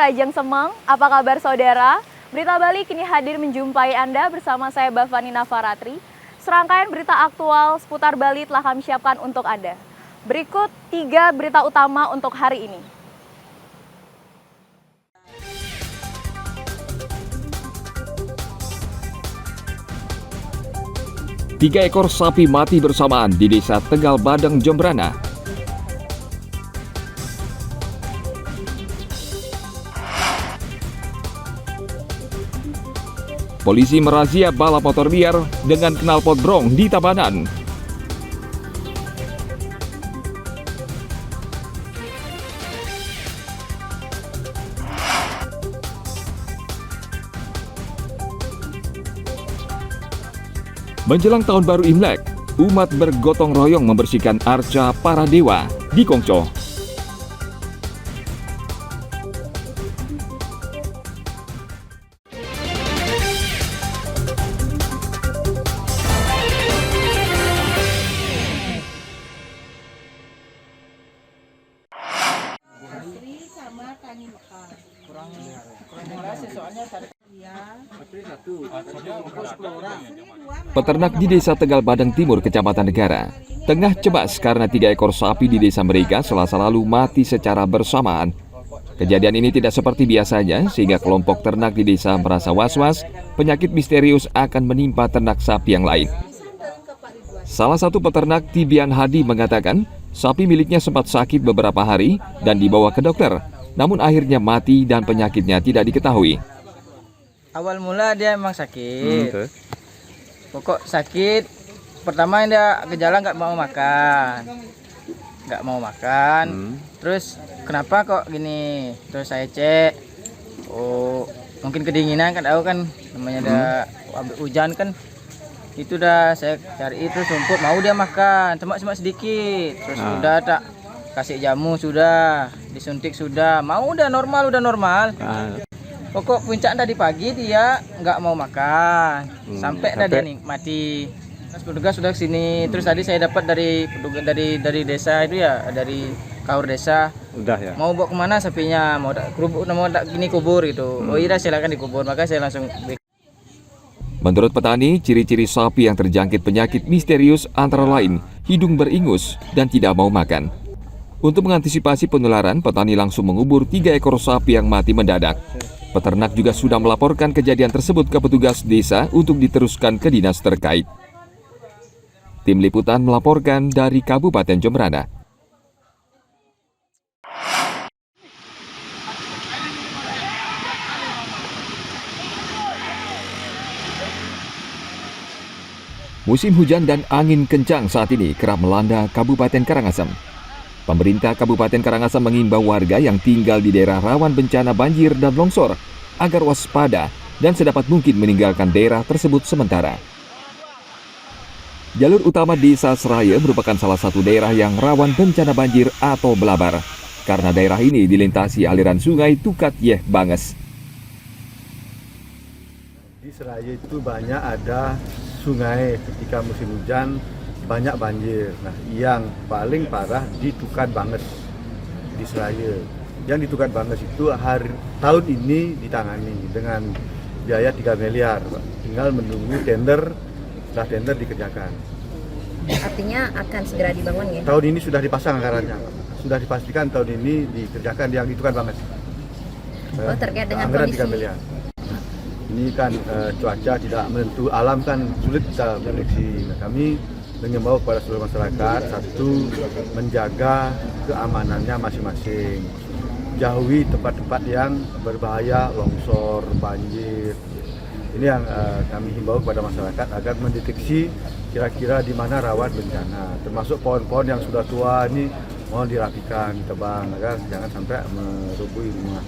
Rajang Semeng, apa kabar saudara? Berita Bali kini hadir menjumpai Anda bersama saya Bavani Nafaratri. Serangkaian berita aktual seputar Bali telah kami siapkan untuk Anda. Berikut 3 berita utama untuk hari ini. Tiga ekor sapi mati bersamaan di Desa Tegal Badeng, Jembrana. Polisi merazia balap motor liar dengan knalpot brong di Tabanan. Menjelang tahun baru Imlek, umat bergotong royong membersihkan arca para dewa di Kongco. Peternak di Desa Tegal Badeng Timur, Kecamatan Negara, tengah cemas karena 3 ekor sapi di desa mereka Selasa lalu mati secara bersamaan. Kejadian ini tidak seperti biasanya, sehingga kelompok ternak di desa merasa was-was penyakit misterius akan menimpa ternak sapi yang lain. Salah satu peternak, Tibian Hadi, mengatakan sapi miliknya sempat sakit beberapa hari dan dibawa ke dokter, namun akhirnya mati dan penyakitnya tidak diketahui. Awal mula dia emang sakit. Pokok sakit. Pertama dia gejala nggak mau makan. Terus kenapa kok gini? Terus saya cek. Oh, mungkin kedinginan kan, tahu kan namanya ada hujan kan. Itu dah saya cari itu rumput, mau dia makan, cuma sedikit. Terus udah tak kasih jamu, sudah disuntik, sudah mau, udah normal. Pokok puncak tadi pagi dia nggak mau makan, sampai dia mati. Petugas sudah kesini, terus tadi saya dapat dari petugas dari desa itu ya, dari kaur desa. Udah ya. Mau bawa kemana sapinya? Mau gini kubur gitu. Oh iya, silakan dikubur. Maka saya langsung. Menurut petani, ciri-ciri sapi yang terjangkit penyakit misterius antara lain hidung beringus dan tidak mau makan. Untuk mengantisipasi penularan, petani langsung mengubur 3 ekor sapi yang mati mendadak. Peternak juga sudah melaporkan kejadian tersebut ke petugas desa untuk diteruskan ke dinas terkait. Tim Liputan melaporkan dari Kabupaten Jembrana. Musim hujan dan angin kencang saat ini kerap melanda Kabupaten Karangasem. Pemerintah Kabupaten Karangasem mengimbau warga yang tinggal di daerah rawan bencana banjir dan longsor agar waspada dan sedapat mungkin meninggalkan daerah tersebut sementara. Jalur utama Desa Seraya merupakan salah satu daerah yang rawan bencana banjir atau belabar, karena daerah ini dilintasi aliran sungai Tukat Yeh Banges. Di Seraya itu banyak ada sungai, ketika musim hujan banyak banjir. Nah, yang paling parah di Tukat Banges di Seraya. Yang di Tukat Banges itu tahun ini ditangani dengan biaya 3 miliar. Tinggal menunggu tender, setelah tender dikerjakan. Artinya akan segera dibangun ya? Tahun ini sudah dipasang anggarannya. Sudah dipastikan tahun ini dikerjakan yang di Tukat Banges. Oh, terkait dengan anggaran kondisi 3 miliar. Ini kan cuaca tidak menentu, alam kan sulit kita prediksi. Nah, kami mengimbau kepada seluruh masyarakat, satu, menjaga keamanannya masing-masing, jauhi tempat-tempat yang berbahaya, longsor, banjir. Ini yang kami himbau kepada masyarakat agar mendeteksi kira-kira di mana rawan bencana, termasuk pohon-pohon yang sudah tua ini mohon dirapikan, ditebang agar jangan sampai merubuhi rumah.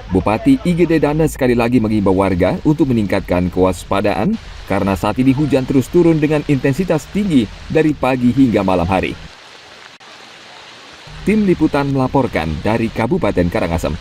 Bupati IGD Dana sekali lagi mengimbau warga untuk meningkatkan kewaspadaan karena saat ini hujan terus turun dengan intensitas tinggi dari pagi hingga malam hari. Tim Liputan melaporkan dari Kabupaten Karangasem.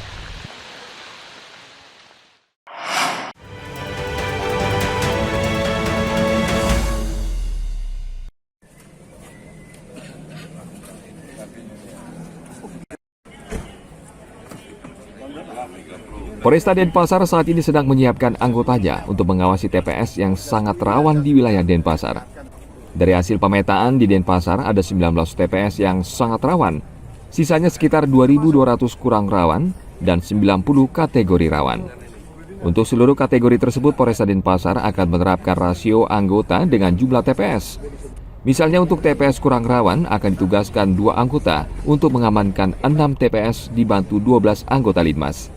Polresta Denpasar saat ini sedang menyiapkan anggotanya untuk mengawasi TPS yang sangat rawan di wilayah Denpasar. Dari hasil pemetaan di Denpasar ada 19 TPS yang sangat rawan, sisanya sekitar 2.200 kurang rawan dan 90 kategori rawan. Untuk seluruh kategori tersebut, Polresta Denpasar akan menerapkan rasio anggota dengan jumlah TPS. Misalnya untuk TPS kurang rawan akan ditugaskan 2 anggota untuk mengamankan 6 TPS dibantu 12 anggota Linmas.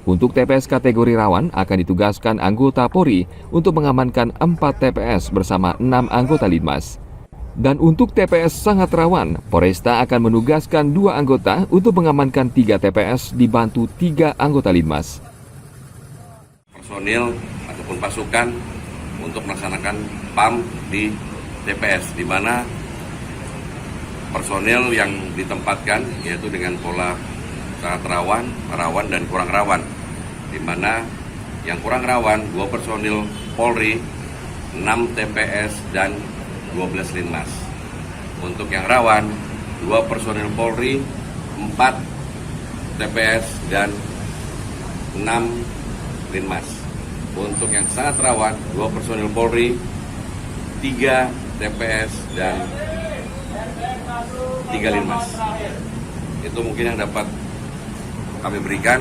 Untuk TPS kategori rawan akan ditugaskan anggota Polri untuk mengamankan 4 TPS bersama 6 anggota Linmas. Dan untuk TPS sangat rawan, Polresta akan menugaskan 2 anggota untuk mengamankan 3 TPS dibantu 3 anggota Linmas. Personil ataupun pasukan untuk melaksanakan PAM di TPS, di mana personil yang ditempatkan yaitu dengan pola sangat rawan, rawan, dan kurang rawan, di mana yang kurang rawan 2 personil Polri, 6 TPS, dan 12 Linmas. Untuk yang rawan 2 personil Polri, 4 TPS, dan 6 Linmas. Untuk yang sangat rawan 2 personil Polri, 3 TPS, dan 3 Linmas. Itu mungkin yang dapat kami berikan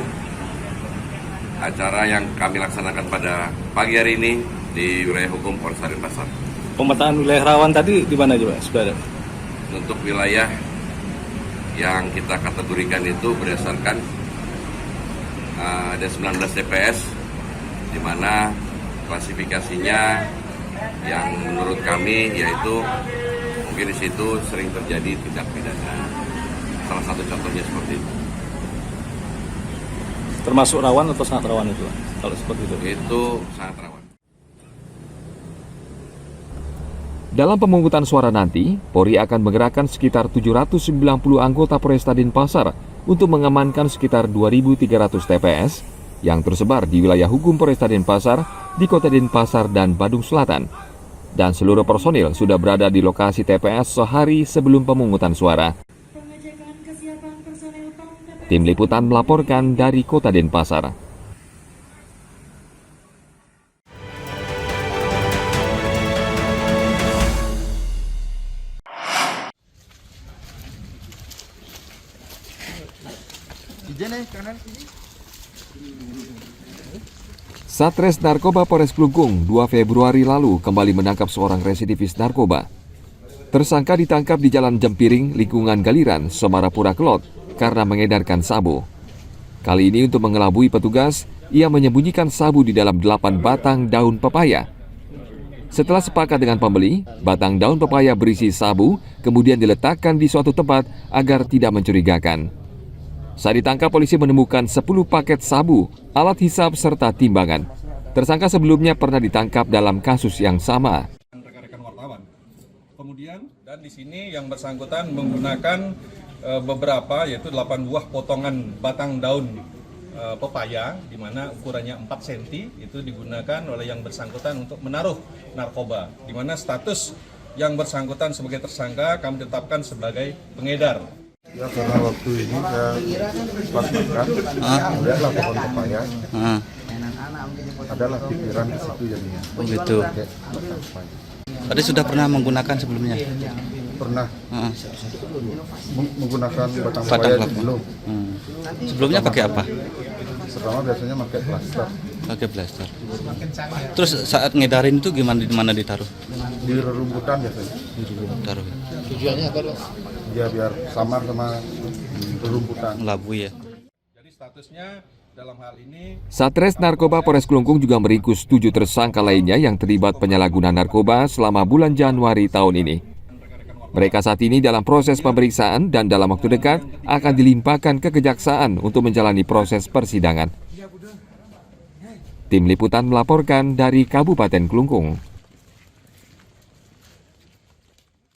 acara yang kami laksanakan pada pagi hari ini di wilayah hukum Polresta Denpasar. Pemetaan wilayah rawan tadi di mana aja, Pak? Sudah ada? Untuk wilayah yang kita kategorikan itu berdasarkan ada 19 TPS, di mana klasifikasinya yang menurut kami yaitu mungkin di situ sering terjadi tindak pidana. Salah satu contohnya seperti itu. Termasuk rawan atau sangat rawan itu, Pak? Kalau seperti itu? Itu sangat rawan. Dalam pemungutan suara nanti, Polri akan menggerakkan sekitar 790 anggota Polresta Denpasar untuk mengamankan sekitar 2.300 TPS yang tersebar di wilayah hukum Polresta Denpasar, di Kota Denpasar dan Badung Selatan. Dan seluruh personil sudah berada di lokasi TPS sehari sebelum pemungutan suara. Tim Liputan melaporkan dari Kota Denpasar. Satres Narkoba Polres Klungkung 2 Februari lalu kembali menangkap seorang residivis narkoba. Tersangka ditangkap di Jalan Jempiring, lingkungan Galiran, Semarapura Kelot, karena mengedarkan sabu. Kali ini untuk mengelabui petugas, ia menyembunyikan sabu di dalam 8 batang daun pepaya. Setelah sepakat dengan pembeli, batang daun pepaya berisi sabu kemudian diletakkan di suatu tempat agar tidak mencurigakan. Saat ditangkap, polisi menemukan 10 paket sabu, alat hisap, serta timbangan. Tersangka sebelumnya pernah ditangkap dalam kasus yang sama. Rekan-rekan wartawan. Kemudian dan di sini yang bersangkutan menggunakan beberapa, yaitu 8 buah potongan batang daun pepaya, di mana ukurannya 4 cm, itu digunakan oleh yang bersangkutan untuk menaruh narkoba, di mana status yang bersangkutan sebagai tersangka kami tetapkan sebagai pengedar. Ya, karena waktu ini saya pas makan, lihatlah pohon pepaya, adalah pikiran di situ jadinya. Oh gitu. Tadi sudah pernah menggunakan sebelumnya? Pernah menggunakan batang Batang pepaya kelapa. belum. Sebelumnya pakai apa? Pertama biasanya pakai plaster Pakai blaster. Terus saat ngedarin itu gimana, di mana ditaruh? di rerumputan biasanya. Taruh. Ya biar samar sama rerumputan. Labui ya. Jadi statusnya dalam hal ini Satres Narkoba Polres Klungkung juga meringkus 7 tersangka lainnya yang terlibat penyalahgunaan narkoba selama bulan Januari tahun ini. Mereka saat ini dalam proses pemeriksaan dan dalam waktu dekat akan dilimpahkan ke kejaksaan untuk menjalani proses persidangan. Tim Liputan melaporkan dari Kabupaten Klungkung.